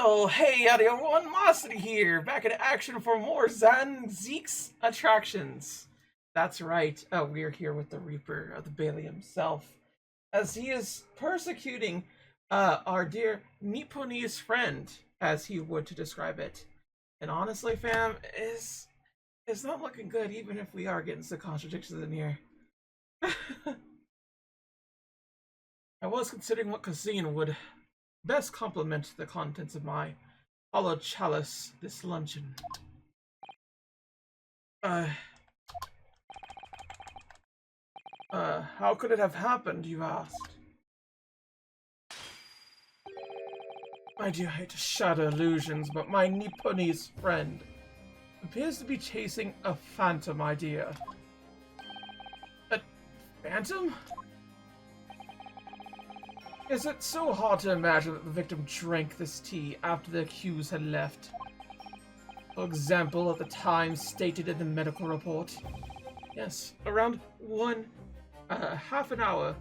Well, hey, howdy everyone, Mossity here, back in action for more Zan Zeke's attractions. That's right, we're here with the Reaper of the Bailey himself, as he is persecuting our dear Nipponese friend, as he would to describe it. And honestly, fam, it's not looking good, even if we are getting some contradictions in here. I was considering what cuisine would best complement the contents of my hollow chalice this luncheon. How could it have happened, you asked? I do hate to shatter illusions, but my Nipponese friend appears to be chasing a phantom idea. A phantom? Is it so hard to imagine that the victim drank this tea after the accused had left? For example, at the time stated in the medical report. Yes, around half an hour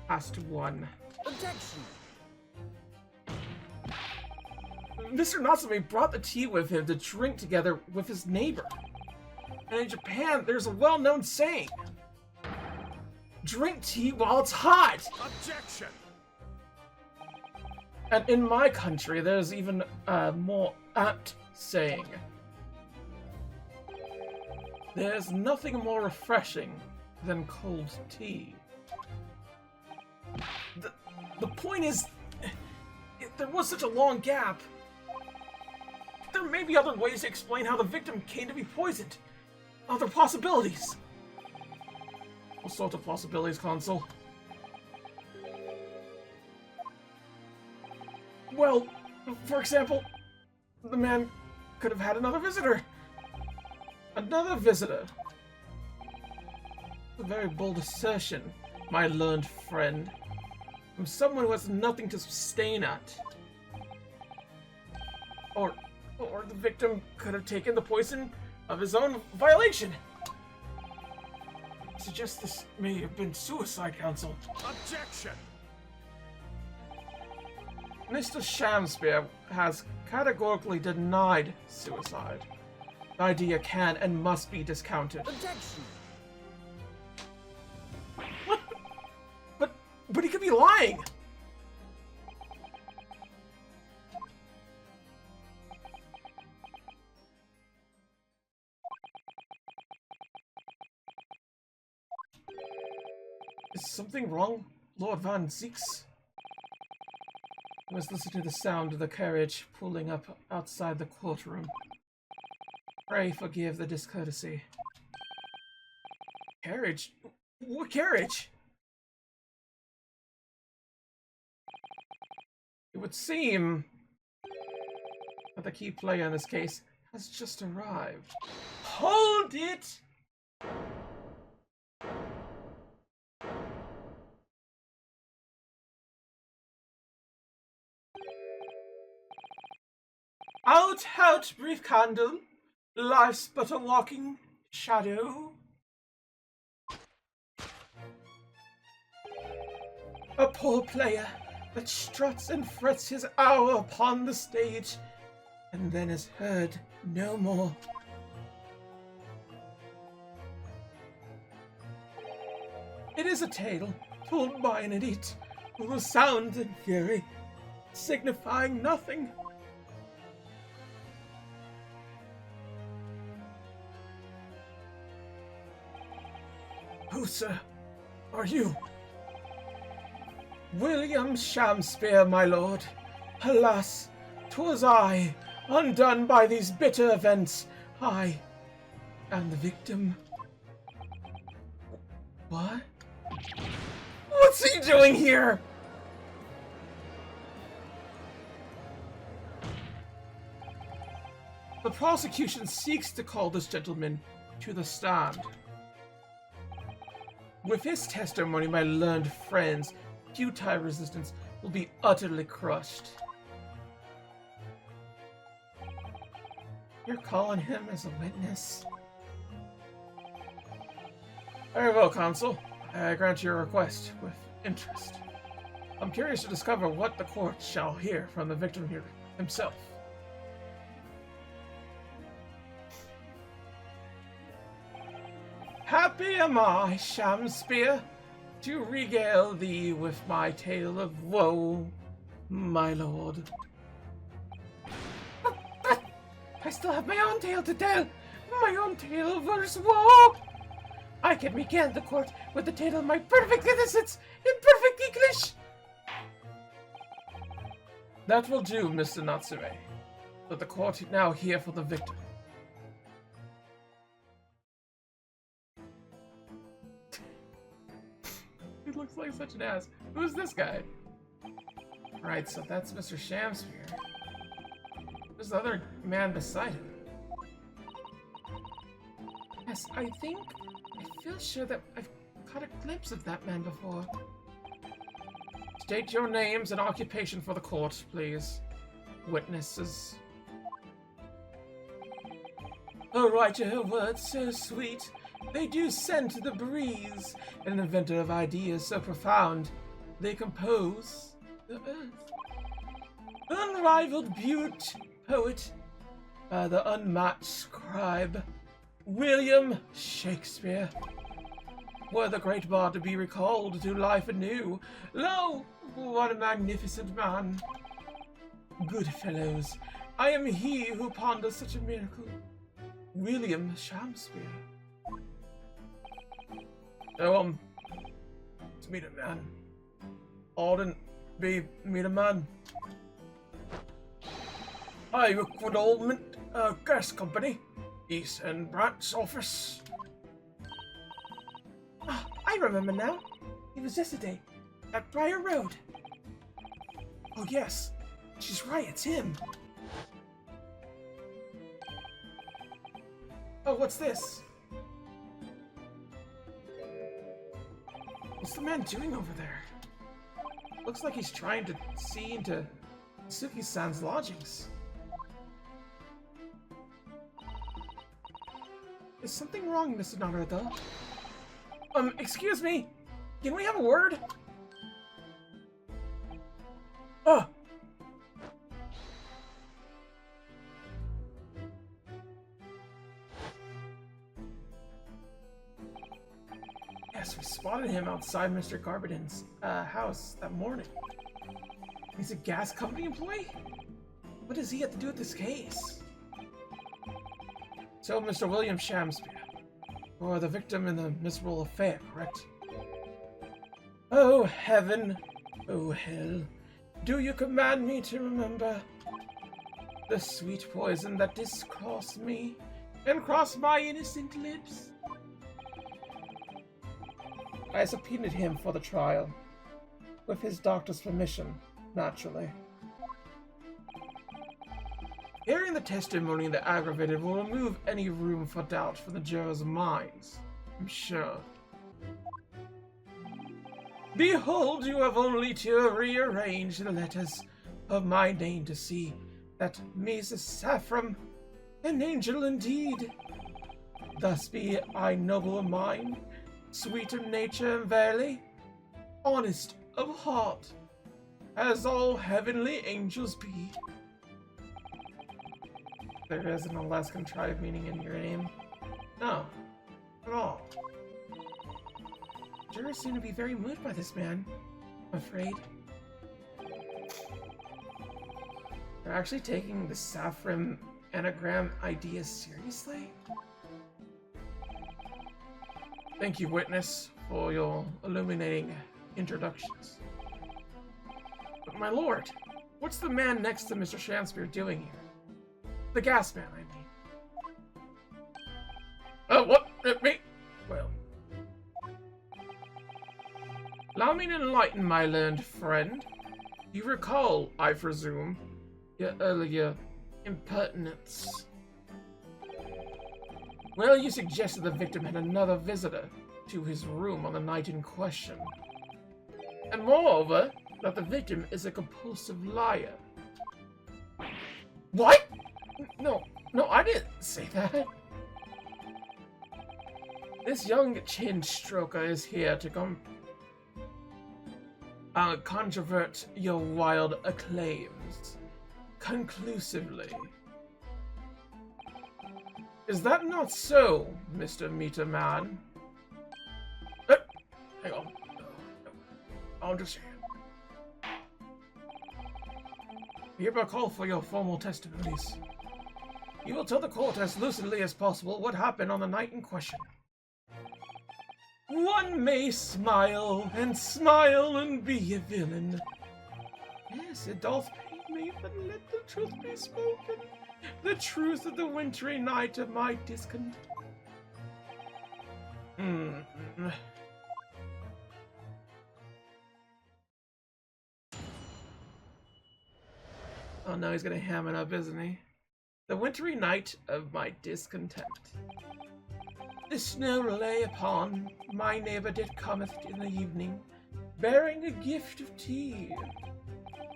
past 1. Objection! Mr. Natsume brought the tea with him to drink together with his neighbor. And in Japan, there's a well-known saying, drink tea while it's hot! Objection! And in my country, there's even a more apt saying. There's nothing more refreshing than cold tea. The point is, if there was such a long gap, there may be other ways to explain how the victim came to be poisoned. Other possibilities. What sort of possibilities, Consul? Well, for example, the man could have had another visitor. Another visitor. A very bold assertion, my learned friend. From someone who has nothing to sustain at. Or the victim could have taken the poison of his own violation. I suggest this may have been suicide, Counsel. Objection! Mr. Shamspeare has categorically denied suicide. The idea can and must be discounted. Objection! What? But he could be lying! Is something wrong, Lord Van Zeeks? I was listening to the sound of the carriage pulling up outside the courtroom. Pray forgive the discourtesy. Carriage? What carriage? It would seem that the key player in this case has just arrived. Hold it! Out, brief candle. Life's but a walking shadow. A poor player that struts and frets his hour upon the stage, and then is heard no more. It is a tale told by an idiot who will sound in fury, signifying nothing. Who, sir, are you? William Shamspeare, my lord. Alas, 'twas I, undone by these bitter events. I am the victim. What? What's he doing here? The prosecution seeks to call this gentleman to the stand. With his testimony, my learned friend's futile resistance will be utterly crushed. You're calling him as a witness? Very well, Consul. I grant your request with interest. I'm curious to discover what the court shall hear from the victim here himself. Happy am I, Sham, to regale thee with my tale of woe, my lord. But I still have my own tale to tell, my own tale of woe. I can begin the court with the tale of my perfect innocence in perfect English. That will do, Mr. Natsume. Let the court now hear for the victim. He looks like such an ass. Who's this guy? Right, so that's Mr. Shamspear. There's the other man beside him. Yes, I feel sure that I've caught a glimpse of that man before. State your names and occupation for the court, please. Witnesses. Oh, write her words so sweet, they do scent the breeze, an inventor of ideas so profound, they compose the earth. Unrivaled beaut, poet, the unmatched scribe, William Shakespeare. Were the great bard to be recalled to life anew, lo, what a magnificent man. Good fellows, I am he who ponders such a miracle, William Shakespeare. Oh, to meet a man. Alden, be meet a man. I work for the Oldman Gas Company, East End Branch Office. Oh, I remember now. It was yesterday, at Briar Road. Oh yes, she's right, it's him. Oh, what's this? What's the man doing over there? Looks like he's trying to see into Suki-san's lodgings. Is something wrong, Mr. Naruto? Excuse me? Can we have a word? Oh! Yes, we spotted him outside Mr. Garbadin's house that morning. He's a gas company employee? What does he have to do with this case? So, Mr. William Shamspeare, you are the victim in the miserable affair, correct? Oh, heaven! Oh, hell! Do you command me to remember the sweet poison that discrossed me and crossed my innocent lips? I subpoenaed him for the trial, with his doctor's permission, naturally. Hearing the testimony of the aggravated will remove any room for doubt from the jurors' minds, I'm sure. Behold, you have only to rearrange the letters of my name to see that Mrs. Saffron, an angel indeed. Thus be I noble of mind, sweet of nature and verily, honest of heart, as all heavenly angels be. There isn't a less contrived meaning in your name. No, not at all. Jurors seem to be very moved by this man, I'm afraid. They're actually taking the Saffron anagram idea seriously? Thank you, witness, for your illuminating introductions. But my lord, what's the man next to Mr. Shamspeare doing here? The gas man, I mean. What? Me? Well. Allow me to enlighten my learned friend. You recall, I presume, your earlier impertinence. Well, you suggested the victim had another visitor to his room on the night in question. And moreover, that the victim is a compulsive liar. What? No, I didn't say that. This young chin stroker is here to controvert your wild claims. conclusively. Is that not so, Mr. Meter Man? Hang on. I'll understand. Hereby call for your formal testimonies. You will tell the court as lucidly as possible what happened on the night in question. One may smile and be a villain. Yes, it doth pain me, but let the truth be spoken. The truth of the wintry night of my discontent. Oh no, he's gonna ham it up, isn't he? The wintry night of my discontent. The snow lay upon, my neighbor did cometh in the evening, bearing a gift of tea.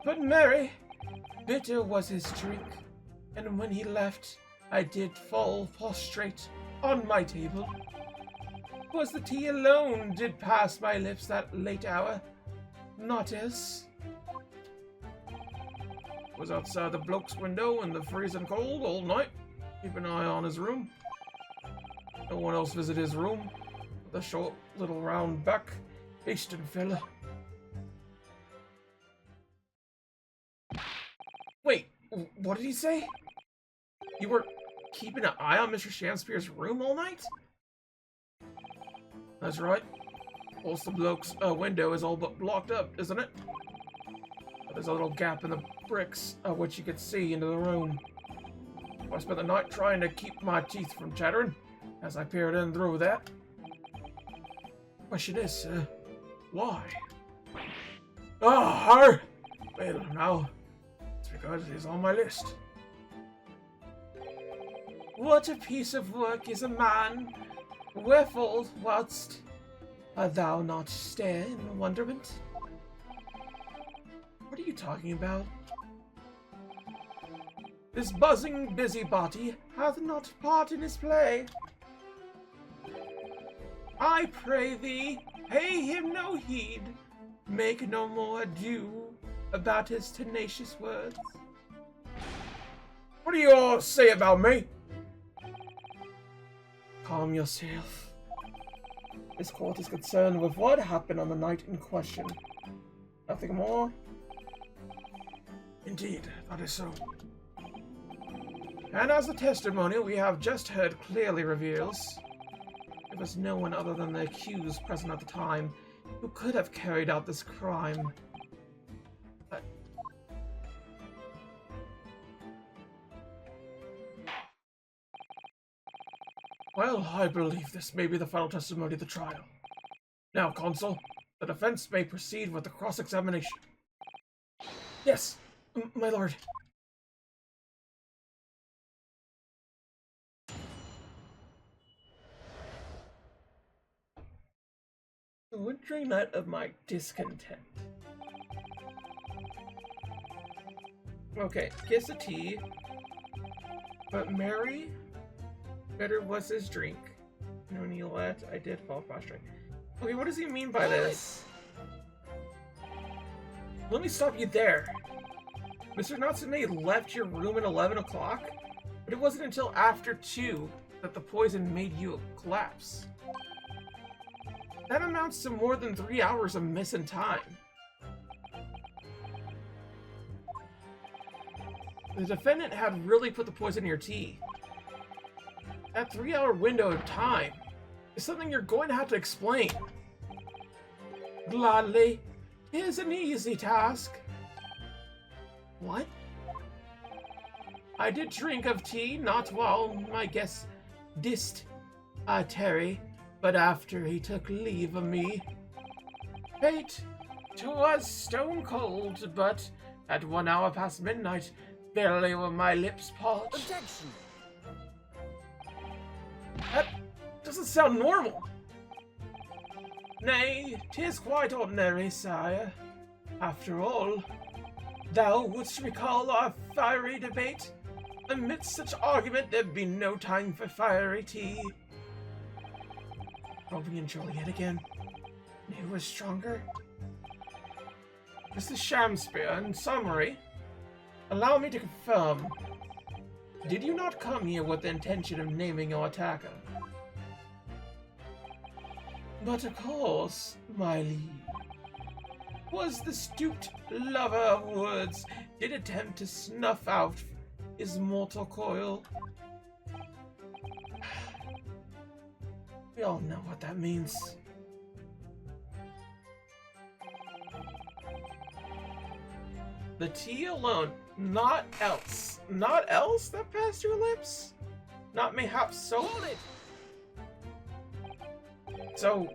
But merry, bitter was his drink, and when he left, I did fall prostrate on my table. 'Twas the tea alone did pass my lips that late hour, not else. Was outside the bloke's window in the freezing cold all night, keep an eye on his room. No one else visited his room. The short little round back, Eastern fella. Wait, what did he say? You were keeping an eye on Mr. Shamspeare's room all night? That's right. Also, the bloke's window is all but blocked up, isn't it? There's a little gap in the bricks, which you could see into the room. I spent the night trying to keep my teeth from chattering as I peered in through that. Question is, why? Well, now, it's because he's on my list. What a piece of work is a man! Wherefore wouldst thou not stare in wonderment? What are you talking about? This buzzing busybody hath not part in his play. I pray thee, pay him no heed, make no more ado about his tenacious words. What do you all say about me? Calm yourself. This court is concerned with what happened on the night in question. Nothing more? Indeed, that is so. And as the testimony we have just heard clearly reveals, there was no one other than the accused present at the time who could have carried out this crime. Well, I believe this may be the final testimony of the trial. Now, Consul, the defense may proceed with the cross-examination. Yes, my lord. The wintry night of my discontent. Okay, kiss a tea. But merry, bitter was his drink. And when he left, I did fall prostrate. Okay, what does he mean by this? Let me stop you there. Mr. Natsume left your room at 11 o'clock, but it wasn't until after 2 that the poison made you collapse. That amounts to more than 3 hours of missing time. The defendant had really put the poison in your tea. That 3-hour window of time is something you're going to have to explain. Gladly, 'tis an easy task. What? I did drink of tea, not while my guest dist tarry, but after he took leave of me. Fate, 'twas stone cold, but at 1 hour past midnight, barely were my lips parched. Objection! That doesn't sound normal. Nay, 'tis quite ordinary, sire. After all, thou wouldst recall our fiery debate. Amidst such argument, there'd be no time for fiery tea. Romeo and Juliet again. And who was stronger? Mr. Shamspeare, in summary, Allow me to confirm. Did you not come here with the intention of naming your attacker? But of course, my liege. Was the stooped lover of woods did attempt to snuff out his mortal coil. We all know what that means. The tea alone, not else. Not else that passed your lips? Not mayhap so? Hold it! So,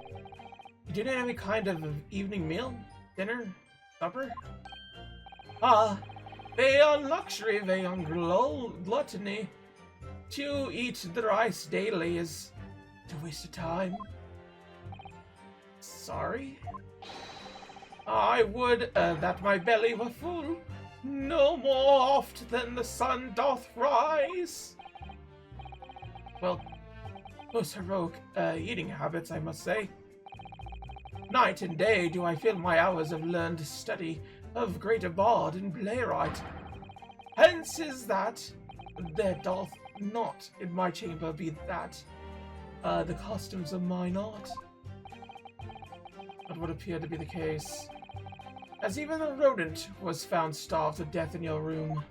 you didn't have any kind of evening meal? Dinner? Supper? Ah, they on luxury, they on gluttony. To eat the rice daily is a waste of time. Sorry? I would that my belly were full, no more oft than the sun doth rise. Well, most heroic eating habits, I must say. Night and day do I fill my hours of learned study of greater bard and playwright. Hence is that there doth not in my chamber be that the customs of mine art. But would appear to be the case, as even a rodent was found starved to death in your room.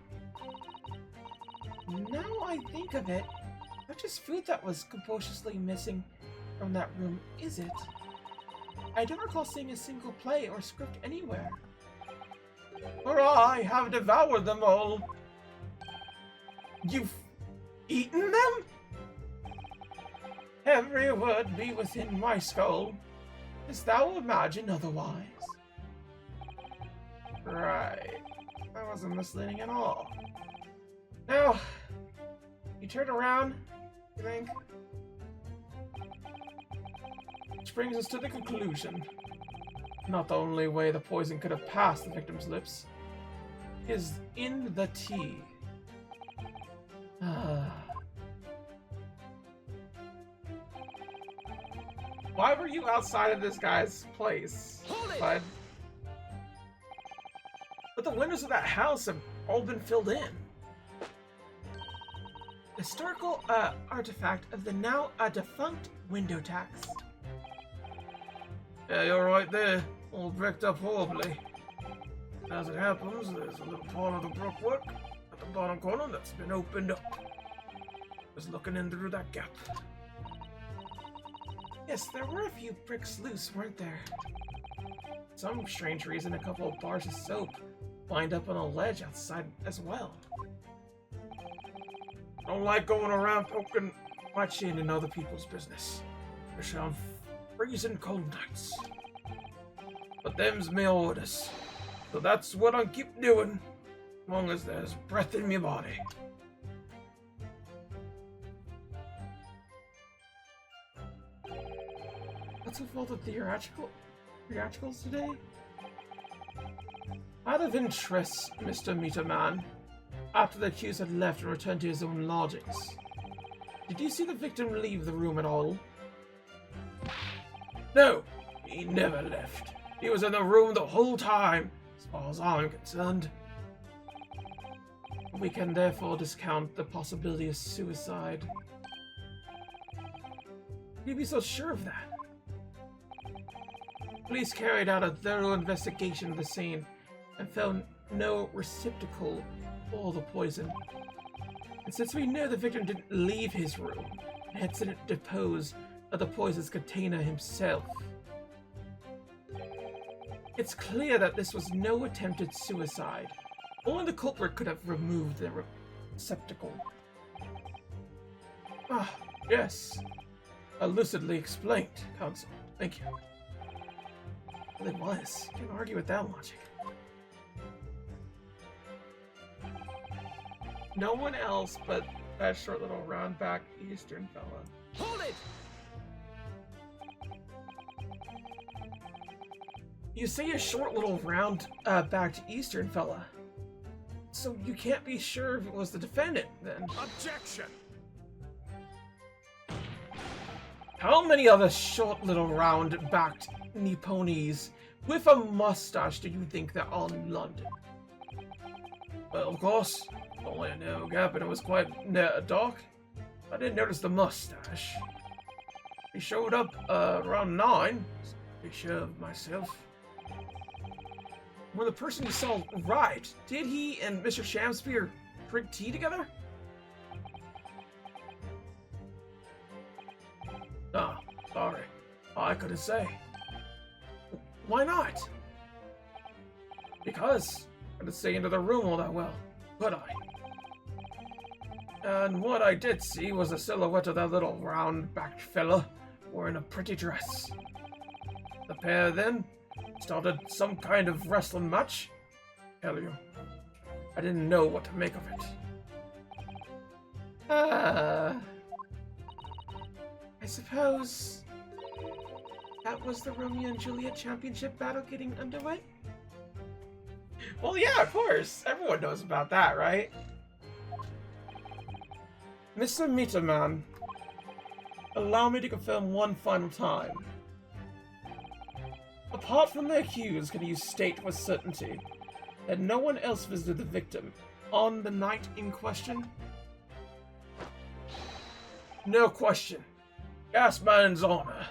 Now I think of it, not just food that was capriciously missing from that room, is it? I don't recall seeing a single play or script anywhere. For I have devoured them all. You've eaten them? Every word be within my skull. Dost thou imagine otherwise? Right. That wasn't misleading at all. Now, you turn around, you think? Which brings us to the conclusion. Not the only way the poison could have passed the victim's lips is in the tea. Why were you outside of this guy's place, bud? But the windows of that house have all been filled in. Historical artifact of the now defunct window tax. Yeah, you're right there. All bricked up horribly. As it happens, there's a little part of the brickwork at the bottom corner that's been opened up. Just looking in through that gap. Yes, there were a few bricks loose, weren't there? Some strange reason a couple of bars of soap lined up on a ledge outside as well. Don't like going around poking my chin in other people's business, especially on freezing cold nights. But them's my orders, so that's what I'll keep doing, as long as there's breath in my body. What's with all the theatricals today? Out of interest, Mr. Meterman, after the accused had left and returned to his own lodgings, did you see the victim leave the room at all? No, he never left. He was in the room the whole time, as far as I'm concerned. We can therefore discount the possibility of suicide. Can you be so sure of that? Police carried out a thorough investigation of the scene and found no receptacle for the poison. And since we know the victim didn't leave his room, hence didn't dispose of the poison's container himself, it's clear that this was no attempted suicide. Only the culprit could have removed the receptacle. Ah, yes. Lucidly explained, Counsel. Thank you. Well, it was. Can't argue with that logic. No one else but that short little round-back Eastern fella. Hold it! You say a short little round-backed Eastern fella. So you can't be sure if it was the defendant, then. Objection! How many other short little round-backed Nipponese with a mustache do you think there are in London? Well, of course. Only a narrow gap and it was quite dark. I didn't notice the mustache. He showed up around 9. Be sure of myself. Were the person you saw right? Did he and Mr. Shamspear drink tea together? Ah, sorry. I couldn't say. Why not? Because I didn't see into the room all that well, could I? And what I did see was the silhouette of that little round-backed fella wearing a pretty dress. The pair then started some kind of wrestling match. Tell you, I didn't know what to make of it. I suppose that was the Romeo and Juliet championship battle getting underway? Well, yeah, of course. Everyone knows about that, right? Mr. Meterman, allow me to confirm one final time. Apart from the accused, can you state with certainty that no one else visited the victim on the night in question? No question. Gasman's honor.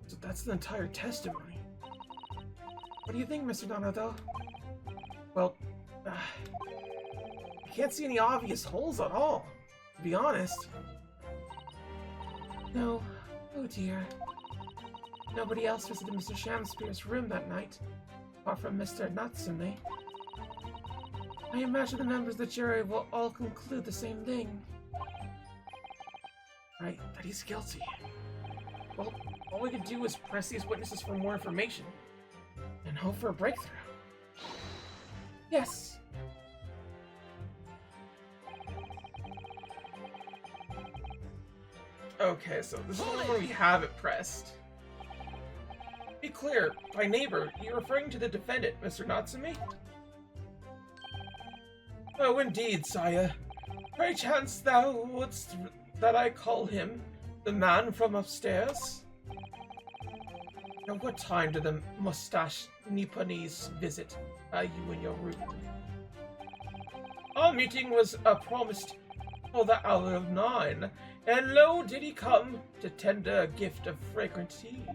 So that's the entire testimony. What do you think, Mr. Donato? Well, I can't see any obvious holes at all, to be honest. No. Oh dear. Nobody else visited Mr. Shamspear's room that night, apart from Mr. Natsume. I imagine the members of the jury will all conclude the same thing. Right, that he's guilty. Well, all we can do is press these witnesses for more information, and hope for a breakthrough. Yes. Okay, so this is the one we have it pressed. Be clear, by neighbor, you're referring to the defendant, Mr. Natsume? Oh, indeed, sire. Pray chance thou wouldst that I call him the man from upstairs? Now, what time did the mustache Nipponese visit you in your room? Our meeting was promised for the hour of 9, and lo, did he come to tender a gift of fragrant tea.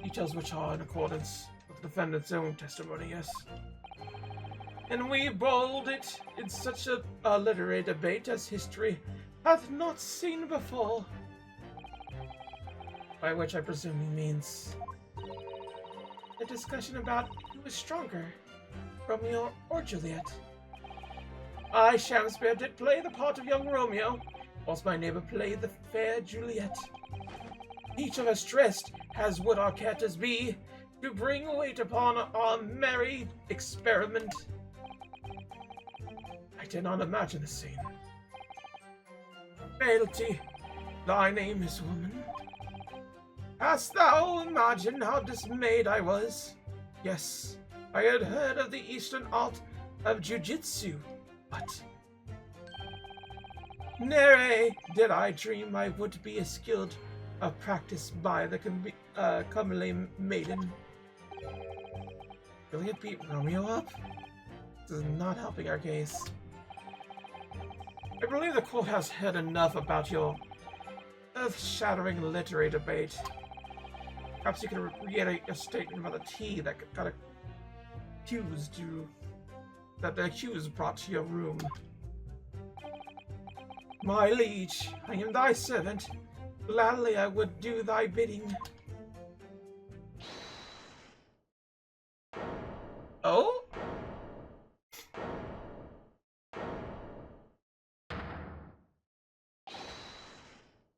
Details which are in accordance with the defendant's own testimony, yes. And we bold it in such a literary debate as history hath not seen before. By which I presume he means a discussion about who is stronger, Romeo or Juliet. I, Shamspear, did play the part of young Romeo, whilst my neighbor played the fair Juliet. Each of us dressed as would our characters be, to bring weight upon our merry experiment. I did not imagine the scene. Frailty, thy name is woman. Hast thou imagined how dismayed I was? Yes, I had heard of the Eastern art of jiu-jitsu, but nary did I dream I would be as skilled a practice by the comely maiden. Juliet beat Romeo up? This is not helping our case. I believe the court has heard enough about your earth-shattering literary debate. Perhaps you could reiterate your statement about the tea that got accused you, that the accused brought to your room. My liege, I am thy servant. Gladly I would do thy bidding. Oh?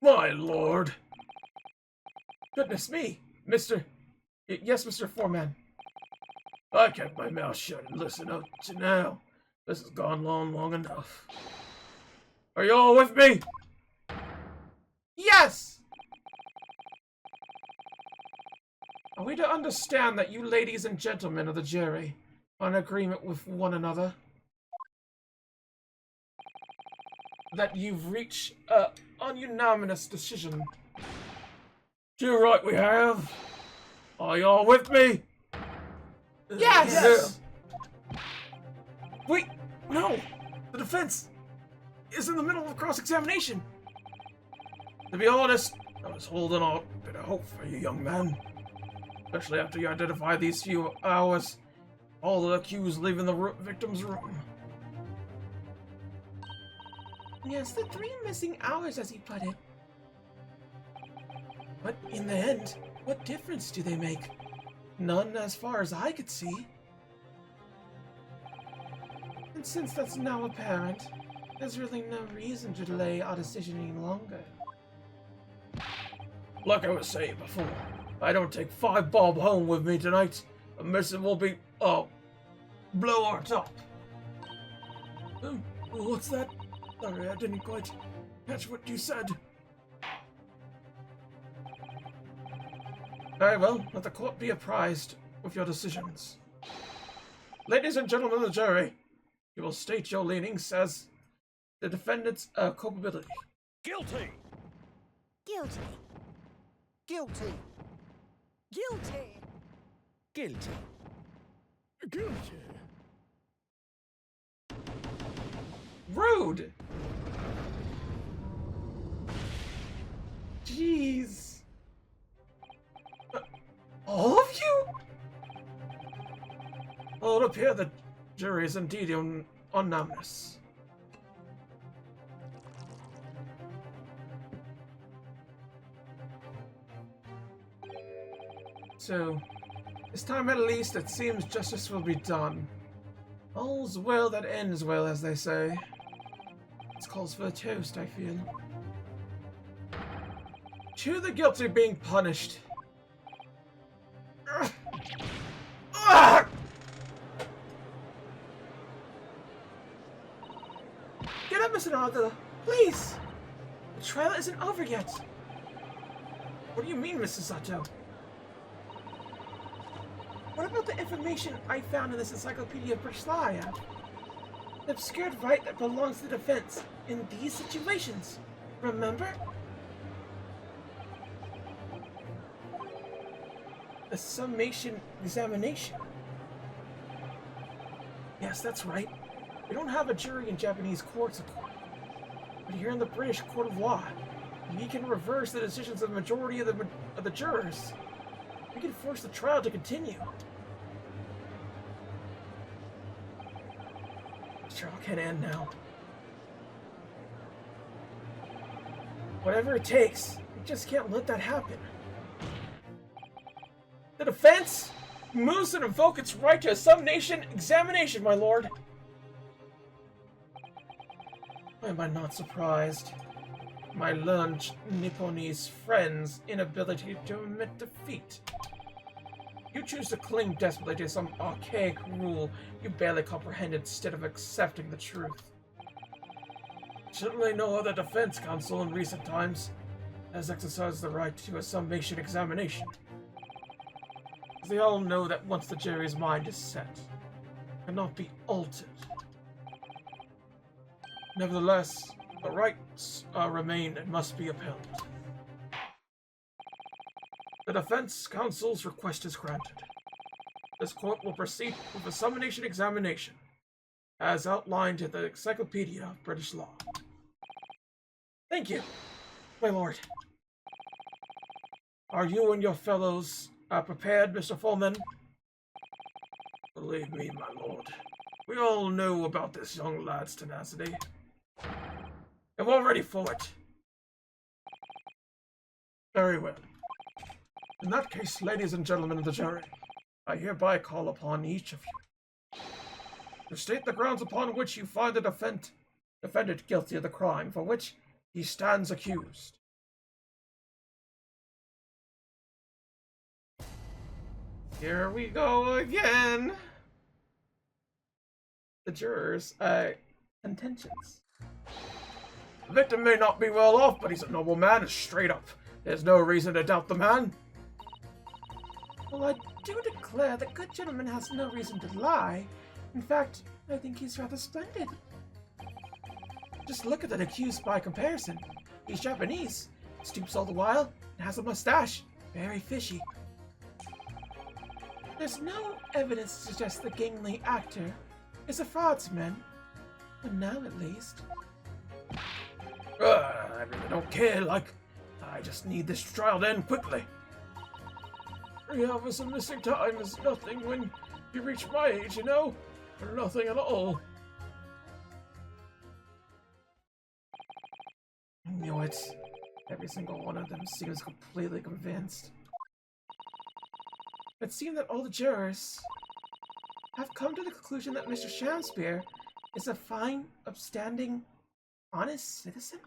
My lord. Goodness me, Yes, Mr. Foreman. I kept my mouth shut and listened up to now. This has gone long enough. Are you all with me? Yes! Are we to understand that you ladies and gentlemen of the jury are in agreement with one another? That you've reached a unanimous decision? Too right we have. Are you all with me? Yes! Wait, no! The defense is in the middle of cross-examination. To be honest, I was holding out a bit of hope for you, young man. Especially after you identified these few hours, all the accused leaving the victim's room. Yes, the 3 missing hours, as he put it. But in the end, what difference do they make? None as far as I could see. And since that's now apparent, there's really no reason to delay our decision any longer. Like I was saying before, I don't take 5 bob home with me tonight, unless it will be, blow our top. What's that? Sorry, I didn't quite catch what you said. Very well, let the court be apprised of your decisions. Ladies and gentlemen of the jury, you will state your leanings as the defendant's culpability. Guilty. Guilty. Guilty. Guilty. Guilty. Guilty. Rude! Jeez. All of you? Well, it appears the jury is indeed unanimous. So, this time at least it seems justice will be done. All's well that ends well, as they say. This calls for a toast, I feel. To the guilty being punished. Get up, Mr. Arthur, please! The trial isn't over yet. What do you mean, Mrs. Sato? What about the information I found in this Encyclopedia of British Law? An obscured right that belongs to the defense in these situations. Remember? A summation examination. Yes, that's right. We don't have a jury in Japanese courts, of course. But here in the British Court of Law, we can reverse the decisions of the majority of the jurors. We can force the trial to continue. The trial can't end now. Whatever it takes, we just can't let that happen. The defense moves to invoke its right to a summation examination, my lord. Why am I not surprised? My learned Nipponese friend's inability to admit defeat. You choose to cling desperately to some archaic rule you barely comprehend instead of accepting the truth. Certainly no other defense counsel in recent times has exercised the right to a summation examination. They all know that once the jury's mind is set, it cannot be altered. Nevertheless, the rights remain and must be upheld. The defense counsel's request is granted. This court will proceed with a summation examination, as outlined in the Encyclopedia of British Law. Thank you, my lord. Are you and your fellows prepared, Mr. Foreman? Believe me, my lord, we all know about this young lad's tenacity. And we're ready for it. Very well. In that case, ladies and gentlemen of the jury, I hereby call upon each of you to state the grounds upon which you find the defendant guilty of the crime for which he stands accused. Here we go again. The jurors' contentions. The victim may not be well off, but he's a noble man and straight up. There's no reason to doubt the man. Well, I do declare the good gentleman has no reason to lie. In fact, I think he's rather splendid. Just look at that accused by comparison. He's Japanese, stoops all the while, and has a mustache. Very fishy. There's no evidence to suggest the gangly actor is a fraudman. For now, at least. I really don't care, I just need this trial to end quickly. 3 hours of missing time is nothing when you reach my age, you know? Or nothing at all. I knew it. Every single one of them seems completely convinced. It seemed that all the jurors have come to the conclusion that Mr. Shakespeare is a fine, upstanding, honest citizen?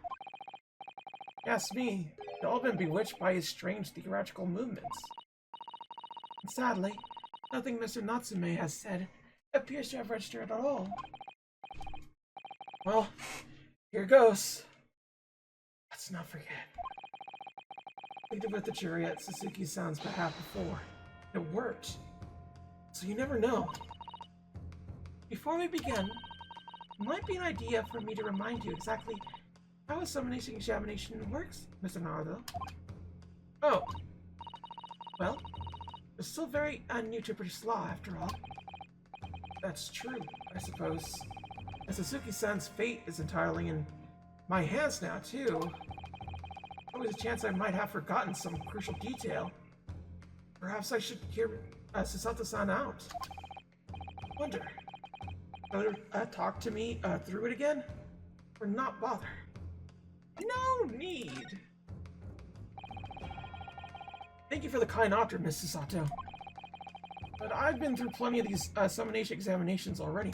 Yes, me. They've all been bewitched by his strange theatrical movements. And sadly, nothing Mr. Natsume has said appears to have registered at all. Well, here goes. Let's not forget. We did with the jury at Suzuki-san's behalf before. It worked. So you never know. Before we begin, it might be an idea for me to remind you exactly how a summoning examination works, Mr. Naruto. Oh. Well, it's still very new to British law, after all. That's true, I suppose. And Suzuki-san's fate is entirely in my hands now, too. Always a chance I might have forgotten some crucial detail. Perhaps I should hear Susato-san out. Wonder, would talk to me through it again? Or not bother? No need! Thank you for the kind offer, Miss Susato. But I've been through plenty of these summonation examinations already.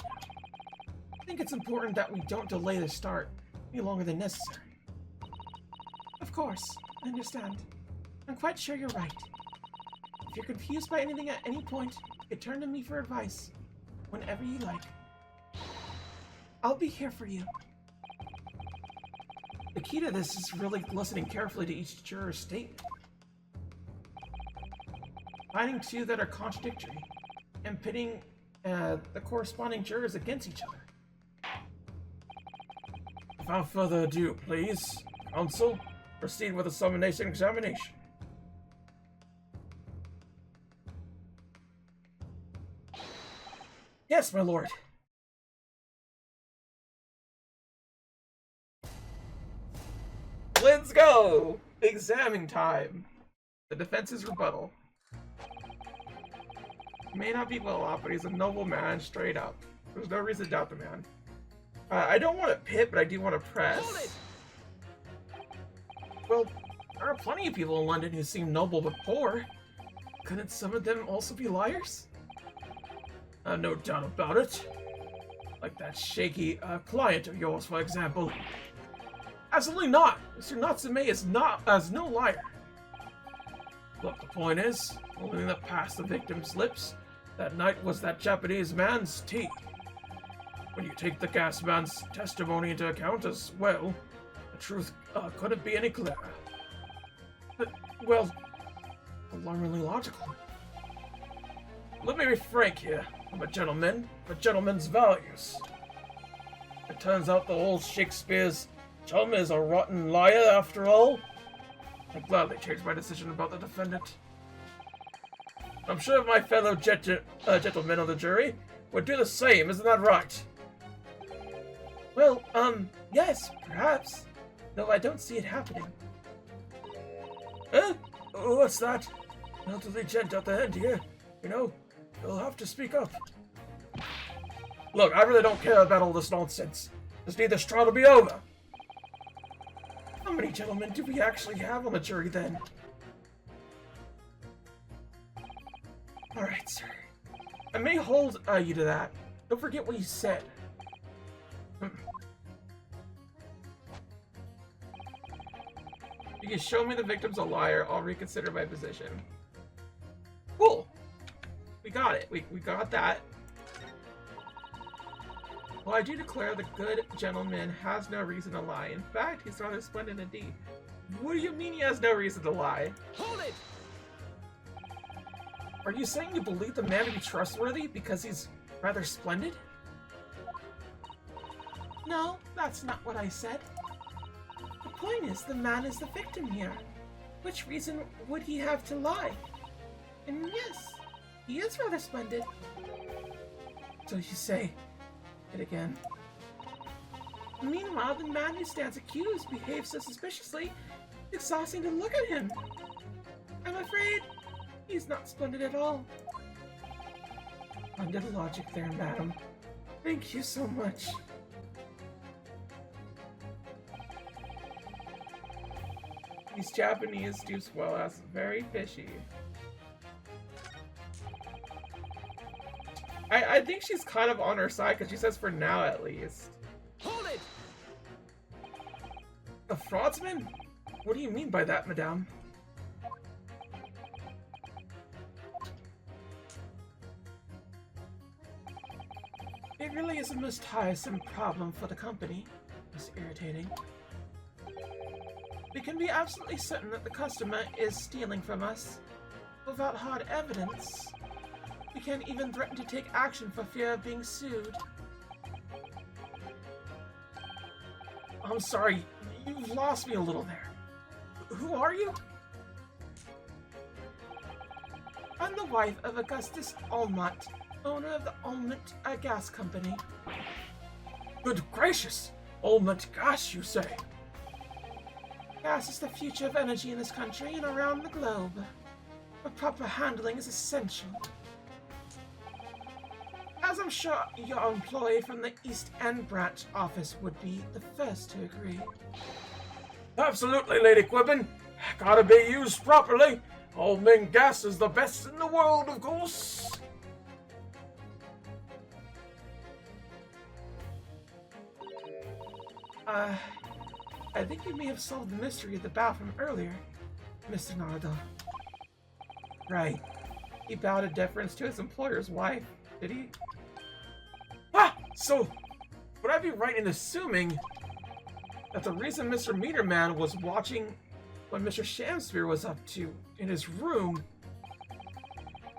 I think it's important that we don't delay the start any longer than necessary. Of course, I understand. I'm quite sure you're right. If you're confused by anything at any point, you can turn to me for advice whenever you like. I'll be here for you. The key to this is really listening carefully to each juror's statement. Finding two that are contradictory, and pitting the corresponding jurors against each other. Without further ado, please, counsel, proceed with the summonation examination. Yes, my lord. Let's go! Examining time. The defense's rebuttal. He may not be well off, but he's a noble man, straight up. There's no reason to doubt the man. I don't want to pit, but I do want to press. Well, there are plenty of people in London who seem noble but poor. Couldn't some of them also be liars? No doubt about it. Like that shaky client of yours, for example. Absolutely not! Mr. Natsume is no liar. Look, the point is, the only thing that passed the victim's lips that night was that Japanese man's tea. When you take the gas man's testimony into account as well, the truth couldn't be any clearer. Well, alarmingly logical. Let me be frank here. I'm a gentleman, with gentleman's values. It turns out the old Shakespeare's chum is a rotten liar after all. I'd gladly change my decision about the defendant. I'm sure my fellow gentlemen of the jury would do the same, isn't that right? Well, yes, perhaps. Though I don't see it happening. Huh? What's that? Elderly gent at the end here. You know, you'll have to speak up. Look, I really don't care about all this nonsense. Just need this trial to be over. How many gentlemen do we actually have on the jury, then? Alright, sir. I may hold you to that. Don't forget what you said. You can show me the victim's a liar, I'll reconsider my position. Cool! We got it. We got that. Well, I do declare the good gentleman has no reason to lie. In fact, he's rather splendid indeed. What do you mean he has no reason to lie? Hold it! Are you saying you believe the man to be trustworthy because he's rather splendid? No, that's not what I said. The point is, the man is the victim here. Which reason would he have to lie? And yes, He is rather splendid. So you say. It again. Meanwhile, the man who stands accused behaves so suspiciously, it's exhausting to look at him. I'm afraid he's not splendid at all. Splendid logic there, madam. Thank you so much. These Japanese do swell as very fishy. I think she's kind of on her side because she says for now at least. Hold it! A fraudsman? What do you mean by that, madame? It really is a most tiresome problem for the company. It's irritating. We can be absolutely certain that the customer is stealing from us. Without hard evidence, we can't even threaten to take action for fear of being sued. I'm sorry, you've lost me a little there. Who are you? I'm the wife of Augustus Almont, owner of the Almont Gas Company. Good gracious! Almont gas, you say? Gas is the future of energy in this country and around the globe. But proper handling is essential. As I'm sure your employee from the East End branch office would be the first to agree. Absolutely, Lady Quibbin. Gotta be used properly. Almond gas is the best in the world, of course. I think you may have solved the mystery of the bathroom earlier, Mr. Nardo. Right. He bowed a deference to his employer's wife, did he? Ah! So, would I be right in assuming that the reason Mr. Meterman was watching what Mr. Shamspear was up to in his room?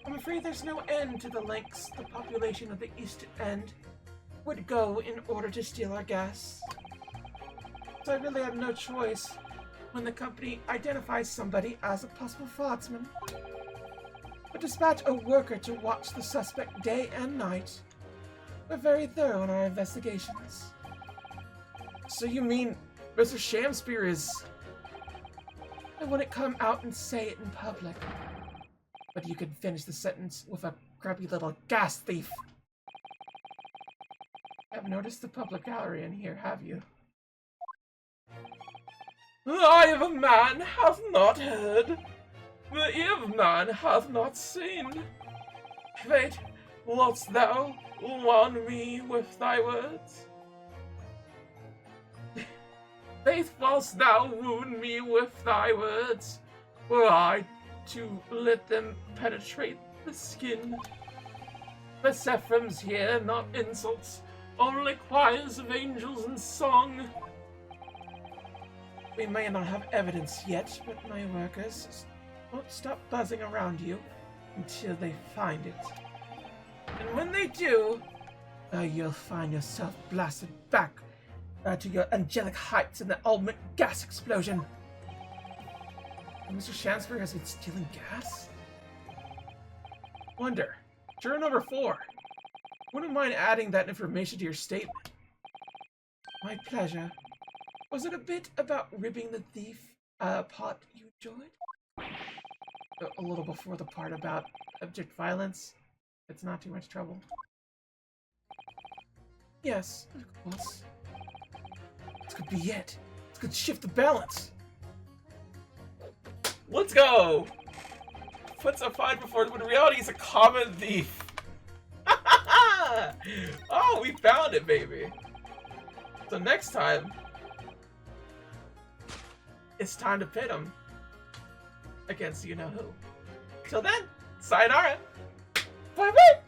I'm afraid there's no end to the lengths the population of the East End would go in order to steal our gas. So I really have no choice when the company identifies somebody as a possible fraudsman. But dispatch a worker to watch the suspect day and night. We're very thorough in our investigations. So you mean Mr. Shamspear is... I wouldn't come out and say it in public. But you could finish the sentence with a grubby little gas thief. I've noticed the public gallery in here, have you? The eye of a man hath not heard, the ear of man hath not seen. Fate, wouldst thou warn me with thy words? Faith, whilst thou wound me with thy words, were I to let them penetrate the skin. The Sephiroms here, not insults, only choirs of angels and song. We may not have evidence yet, but my workers won't stop buzzing around you until they find it. And when they do, you'll find yourself blasted back to your angelic heights in the ultimate gas explosion. And Mr. Shamspear has been stealing gas? Wonder. Juror number 4. Wouldn't mind adding that information to your statement. My pleasure. Was it a bit about ribbing the thief part you enjoyed? A little before the part about abject violence. It's not too much trouble. Yes, of course. This could be it. This could shift the balance. Let's go! Puts a fine performance, but in reality he's a common thief. Oh, we found it, baby. So next time, it's time to pit him against you-know-who. Till then, sayonara. Bye-bye!